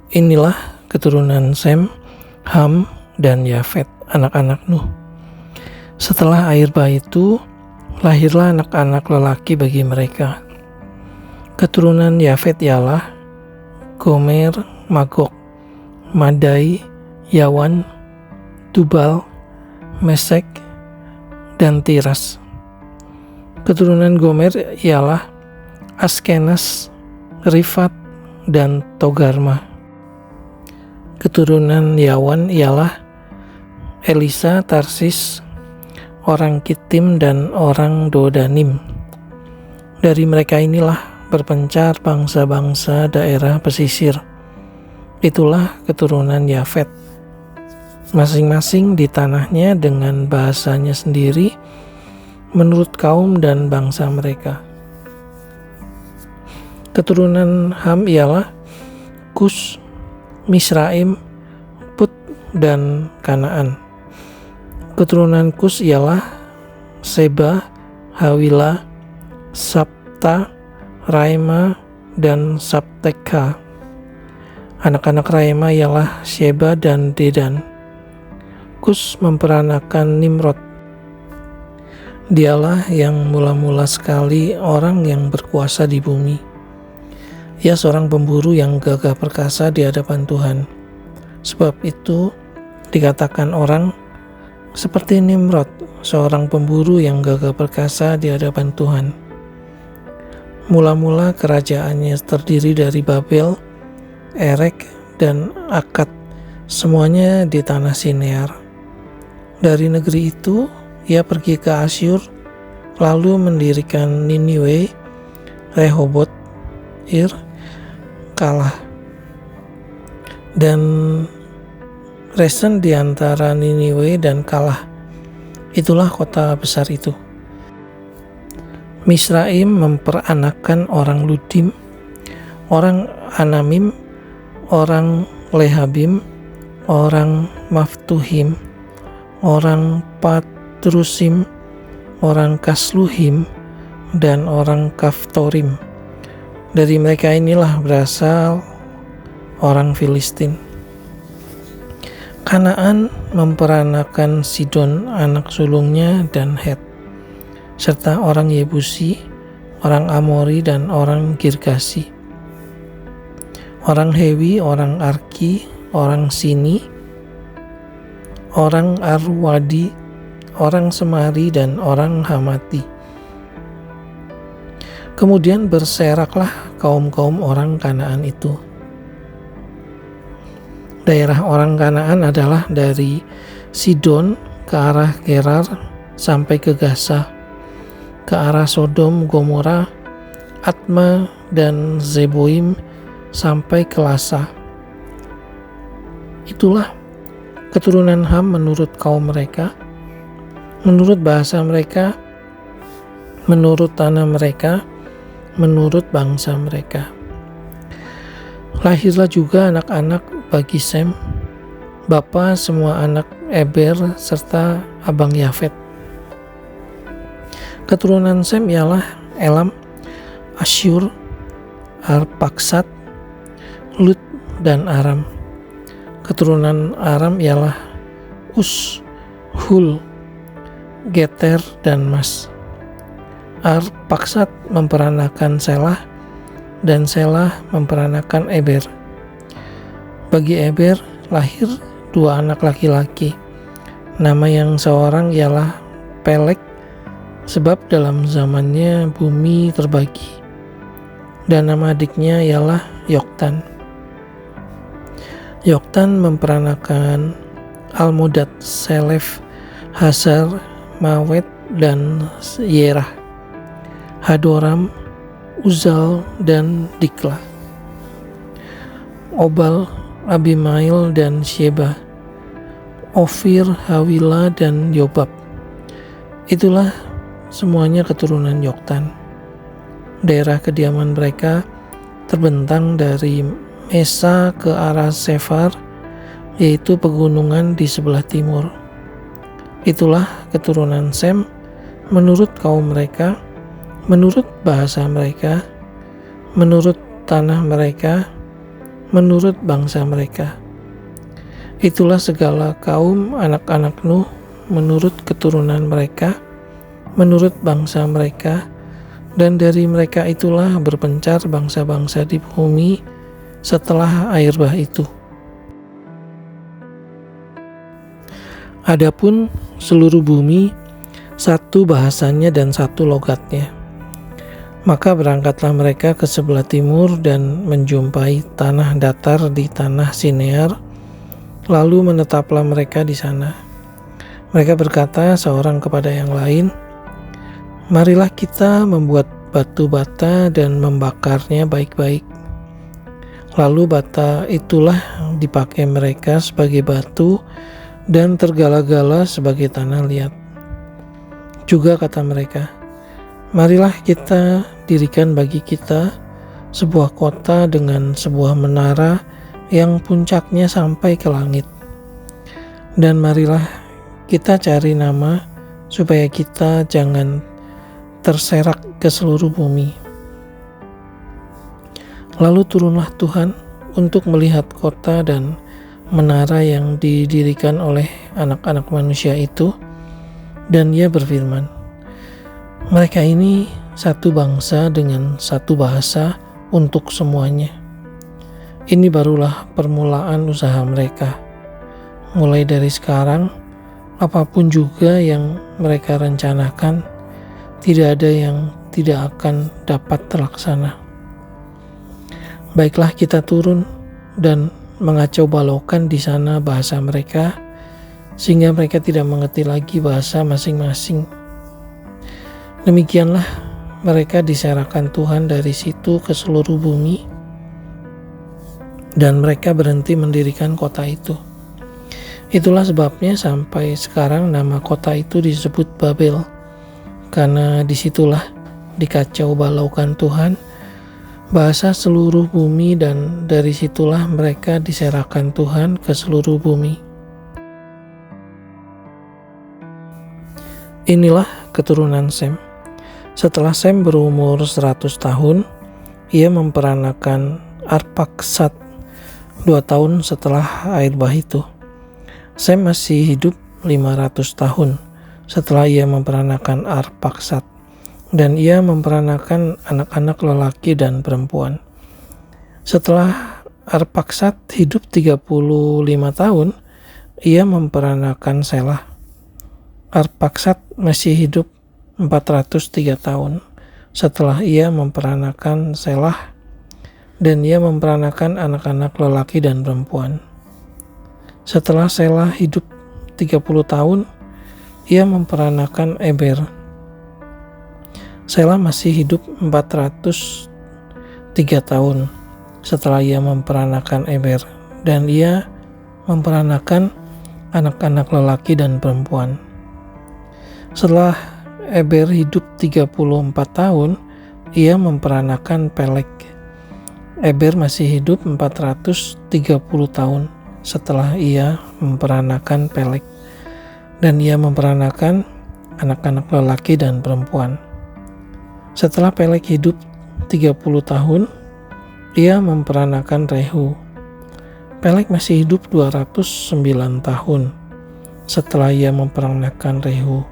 Inilah keturunan Sem, Ham, dan Yafet, anak-anak Nuh. Setelah air bah itu, lahirlah anak-anak lelaki bagi mereka. Keturunan Yafet ialah Gomer, Magog, Madai, Yawan, Tubal, Mesek, dan Tiras. Keturunan Gomer ialah Askenas, Rifat, dan Togarma. Keturunan Yawan ialah Elisa, Tarsis, orang Kitim, dan orang Dodanim. Dari mereka inilah berpencar bangsa-bangsa daerah pesisir. Itulah keturunan Yafet, masing-masing di tanahnya dengan bahasanya sendiri menurut kaum dan bangsa mereka. Keturunan Ham ialah Kus, Misraim, Put, dan Kanaan. Keturunan Kus ialah Seba, Hawila, Sabta, Raima, dan Sabteka. Anak-anak Raima ialah Sheba dan Dedan. Kus memperanakan Nimrod. Dialah yang mula-mula sekali orang yang berkuasa di bumi. Ia seorang pemburu yang gagah perkasa di hadapan Tuhan. Sebab itu dikatakan orang seperti Nimrod, seorang pemburu yang gagah perkasa di hadapan Tuhan. Mula-mula kerajaannya terdiri dari Babel, Erek, dan Akkad, semuanya di tanah Sinear. Dari negeri itu ia pergi ke Asyur, lalu mendirikan Niniwe, Rehoboth, Ir, Kalah, dan Resen di antara Niniwe dan Kalah. Itulah kota besar itu. Misraim memperanakan orang Ludim, orang Anamim, orang Lehabim, orang Maftuhim, orang Patrusim, orang Kasluhim, dan orang Kaftorim. Dari mereka inilah berasal orang Filistin. Kanaan memperanakan Sidon anak sulungnya dan Het, serta orang Yebusi, orang Amori, dan orang Girgasi. Orang Hewi, orang Arki, orang Sini, orang Arwadi, orang Semari, dan orang Hamati. Kemudian berseraklah kaum-kaum orang Kanaan itu. Daerah orang Kanaan adalah dari Sidon ke arah Gerar sampai ke Gaza, ke arah Sodom, Gomora, Atma, dan Zeboim sampai ke Lasa. Itulah keturunan Ham menurut kaum mereka, menurut bahasa mereka, menurut tanah mereka, menurut bangsa mereka. Lahirlah juga anak-anak bagi Sem, bapa semua anak Eber serta abang Yafet. Keturunan Sem ialah Elam, Asyur, Arpaksad, Lut, dan Aram. Keturunan Aram ialah Us, Hul, Geter, dan Mas. Arpaksad memperanakan Selah, dan Selah memperanakan Eber. Bagi Eber lahir dua anak laki-laki. Nama yang seorang ialah Pelek, sebab dalam zamannya bumi terbagi. Dan nama adiknya ialah Yoktan. Yoktan memperanakan Almodad, Selef, Hasar, Mawet, dan Yerah, Hadoram, Uzal, dan Dikla, Obal, Abimail, dan Sheba, Ofir, Hawila, dan Yobab. Itulah semuanya keturunan Yoktan. Daerah kediaman mereka terbentang dari Mesa ke arah Sefar, yaitu pegunungan di sebelah timur. Itulah keturunan Sem menurut kaum mereka, menurut bahasa mereka, menurut tanah mereka, menurut bangsa mereka. Itulah segala kaum anak-anak Nuh menurut keturunan mereka, menurut bangsa mereka, dan dari mereka itulah berpencar bangsa-bangsa di bumi setelah air bah itu. Adapun seluruh bumi, satu bahasanya dan satu logatnya. Maka berangkatlah mereka ke sebelah timur dan menjumpai tanah datar di tanah Sinear, lalu menetaplah mereka di sana. Mereka berkata seorang kepada yang lain, "Marilah kita membuat batu bata dan membakarnya baik-baik." Lalu bata itulah dipakai mereka sebagai batu dan tergala-gala sebagai tanah liat. Juga kata mereka, "Marilah kita dirikan bagi kita sebuah kota dengan sebuah menara yang puncaknya sampai ke langit. Dan marilah kita cari nama supaya kita jangan terserak ke seluruh bumi." Lalu turunlah Tuhan untuk melihat kota dan menara yang didirikan oleh anak-anak manusia itu, dan Ia berfirman, "Mereka ini satu bangsa dengan satu bahasa untuk semuanya. Ini barulah permulaan usaha mereka. Mulai dari sekarang, apapun juga yang mereka rencanakan, tidak ada yang tidak akan dapat terlaksana. Baiklah kita turun dan mengacau balaukan di sana bahasa mereka, sehingga mereka tidak mengerti lagi bahasa masing-masing." Demikianlah mereka diserahkan Tuhan dari situ ke seluruh bumi, dan mereka berhenti mendirikan kota itu. Itulah sebabnya sampai sekarang nama kota itu disebut Babel, karena disitulah dikacau balaukan Tuhan bahasa seluruh bumi, dan dari situlah mereka diserahkan Tuhan ke seluruh bumi. Inilah keturunan Sem. Setelah Sem berumur 100 tahun, ia memperanakan Arpaksad 2 tahun setelah air bah itu. Sem masih hidup 500 tahun setelah ia memperanakan Arpaksad, dan ia memperanakan anak-anak lelaki dan perempuan. Setelah Arpaksad hidup 35 tahun, ia memperanakan Selah. Arpaksad masih hidup 403 tahun setelah ia memperanakan Selah, dan ia memperanakan anak-anak lelaki dan perempuan. Setelah Selah hidup 30 tahun, ia memperanakan Eber. Selah masih hidup 403 tahun setelah ia memperanakan Eber, dan ia memperanakan anak-anak lelaki dan perempuan. Setelah Eber hidup 34 tahun, ia memperanakan Peleg. Eber masih hidup 430 tahun setelah ia memperanakan Peleg, dan ia memperanakan anak-anak lelaki dan perempuan. Setelah Peleg hidup 30 tahun, ia memperanakan Rehu. Peleg masih hidup 209 tahun setelah ia memperanakan Rehu,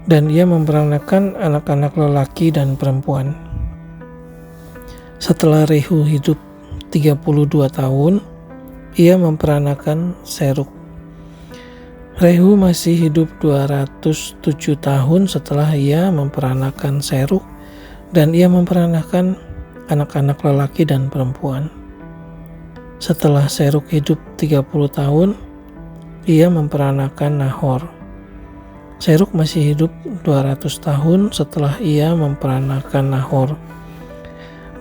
dan ia memperanakan anak-anak lelaki dan perempuan. Setelah Rehu hidup 32 tahun, ia memperanakan Serug. Rehu masih hidup 207 tahun setelah ia memperanakan Serug, dan ia memperanakan anak-anak lelaki dan perempuan. Setelah Serug hidup 30 tahun, ia memperanakan Nahor. Serug masih hidup 200 tahun setelah ia memperanakan Nahor,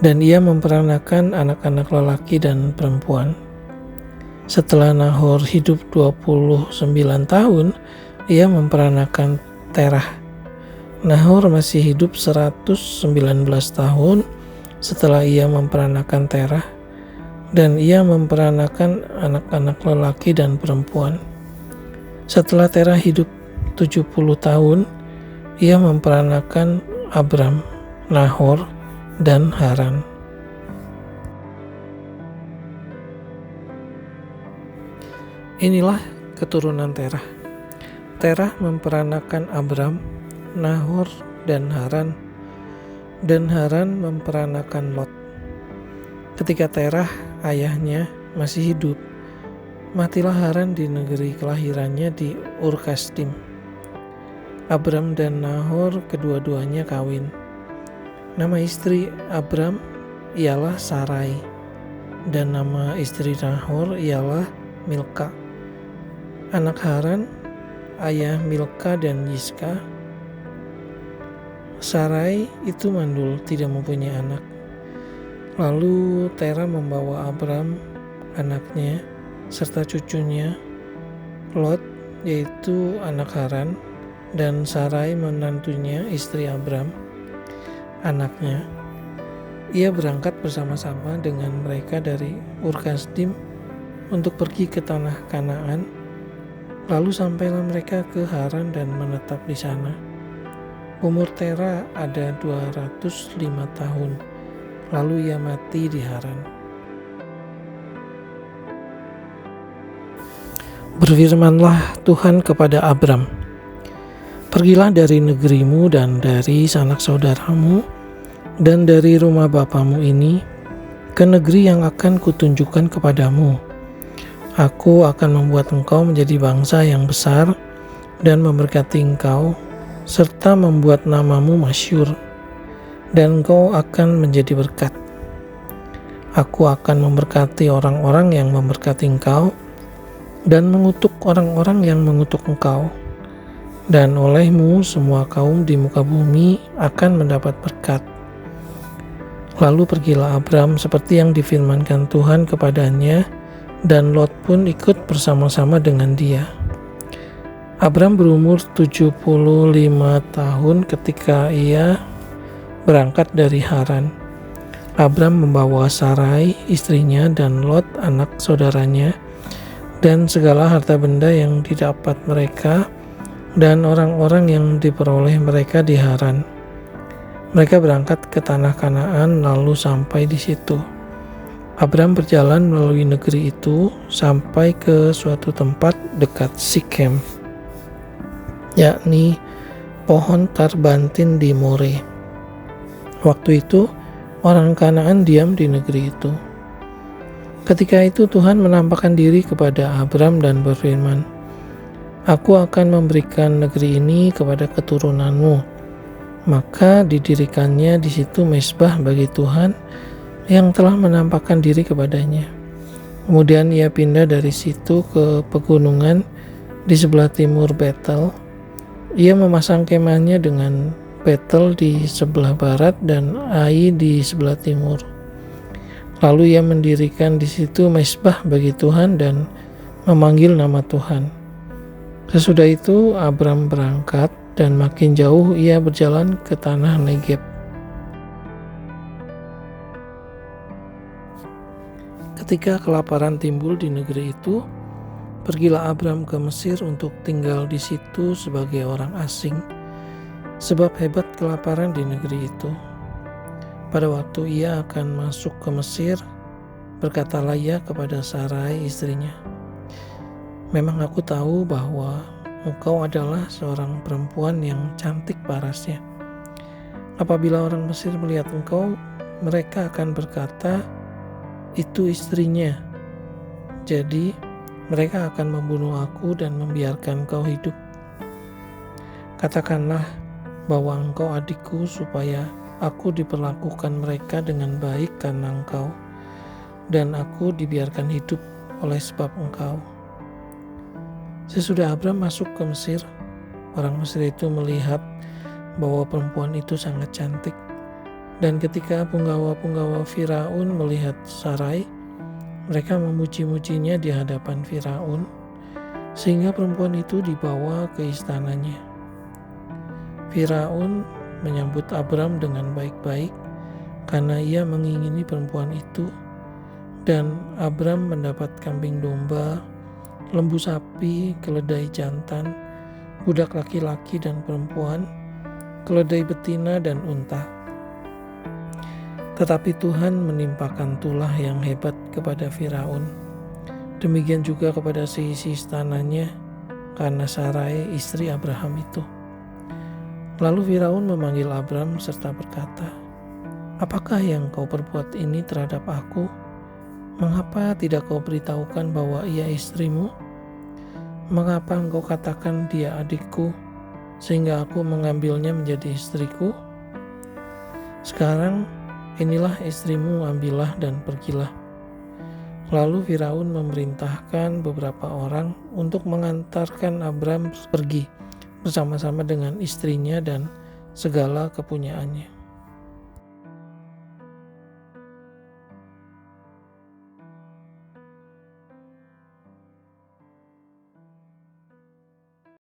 dan ia memperanakan anak-anak lelaki dan perempuan. Setelah Nahor hidup 29 tahun, ia memperanakan Terah. Nahor masih hidup 119 tahun setelah ia memperanakan Terah, dan ia memperanakan anak-anak lelaki dan perempuan. Setelah Terah hidup 70 tahun, ia memperanakan Abram, Nahor, dan Haran. Inilah keturunan Terah. Terah memperanakan Abram, Nahor, dan Haran. Dan Haran memperanakan Lot. Ketika Terah, ayahnya, masih hidup, matilah Haran di negeri kelahirannya di Ur-Kasdim. Abram dan Nahor kedua-duanya kawin. Nama istri Abram ialah Sarai, dan nama istri Nahor ialah Milka. Anak Haran, ayah Milka dan Yiska. Sarai itu mandul, tidak mempunyai anak. Lalu Terah membawa Abram, anaknya, serta cucunya, Lot, yaitu anak Haran, dan Sarai menantunya, istri Abram, anaknya. Ia berangkat bersama-sama dengan mereka dari Ur-Kasdim untuk pergi ke tanah Kanaan. Lalu sampailah mereka ke Haran dan menetap di sana. Umur Terah ada 205 tahun. Lalu ia mati di Haran. Berfirmanlah Tuhan kepada Abram, "Pergilah dari negerimu dan dari sanak saudaramu dan dari rumah bapamu ini ke negeri yang akan kutunjukkan kepadamu. Aku akan membuat engkau menjadi bangsa yang besar dan memberkati engkau, serta membuat namamu masyhur, dan engkau akan menjadi berkat. Aku akan memberkati orang-orang yang memberkati engkau, dan mengutuk orang-orang yang mengutuk engkau. Dan olehmu semua kaum di muka bumi akan mendapat berkat." Lalu pergilah Abram seperti yang difirmankan Tuhan kepadanya, dan Lot pun ikut bersama-sama dengan dia. Abram berumur 75 tahun ketika ia berangkat dari Haran. Abram membawa Sarai, istrinya, dan Lot, anak saudaranya, dan segala harta benda yang didapat mereka, dan orang-orang yang diperoleh mereka di Haran. Mereka berangkat ke tanah Kanaan lalu sampai di situ. Abram berjalan melalui negeri itu sampai ke suatu tempat dekat Sikem, yakni pohon Tarbantin di More. Waktu itu orang Kanaan diam di negeri itu. Ketika itu Tuhan menampakkan diri kepada Abram dan berfirman, "Aku akan memberikan negeri ini kepada keturunanmu." Maka didirikannya di situ mezbah bagi Tuhan yang telah menampakkan diri kepadanya. Kemudian ia pindah dari situ ke pegunungan di sebelah timur Betel. Ia memasang kemahnya dengan Betel di sebelah barat dan Ai di sebelah timur. Lalu ia mendirikan di situ mezbah bagi Tuhan dan memanggil nama Tuhan. Sesudah itu Abram berangkat dan makin jauh ia berjalan ke tanah Negeb. Ketika kelaparan timbul di negeri itu, pergilah Abram ke Mesir untuk tinggal di situ sebagai orang asing, sebab hebat kelaparan di negeri itu. Pada waktu ia akan masuk ke Mesir, berkatalah ia kepada Sarai istrinya, "Memang aku tahu bahwa engkau adalah seorang perempuan yang cantik parasnya. Apabila orang Mesir melihat engkau, mereka akan berkata, 'Itu istrinya.' Jadi mereka akan membunuh aku dan membiarkan kau hidup. Katakanlah bahwa engkau adikku supaya aku diperlakukan mereka dengan baik karena engkau, dan aku dibiarkan hidup oleh sebab engkau." Sesudah Abram masuk ke Mesir, orang Mesir itu melihat bahwa perempuan itu sangat cantik. Dan ketika punggawa-punggawa Firaun melihat Sarai, mereka memuji-mujinya di hadapan Firaun, sehingga perempuan itu dibawa ke istananya. Firaun menyambut Abram dengan baik-baik karena ia mengingini perempuan itu, dan Abram mendapat kambing domba, lembu sapi, keledai jantan, budak laki-laki dan perempuan, keledai betina dan unta. Tetapi Tuhan menimpakan tulah yang hebat kepada Firaun. Demikian juga kepada seisi istananya karena Sarai istri Abraham itu. Lalu Firaun memanggil Abram serta berkata, "Apakah yang kau perbuat ini terhadap aku? Mengapa tidak kau beritahukan bahwa ia istrimu? Mengapa engkau katakan dia adikku, sehingga aku mengambilnya menjadi istriku? Sekarang inilah istrimu, ambillah dan pergilah." Lalu Firaun memerintahkan beberapa orang untuk mengantarkan Abram pergi bersama-sama dengan istrinya dan segala kepunyaannya.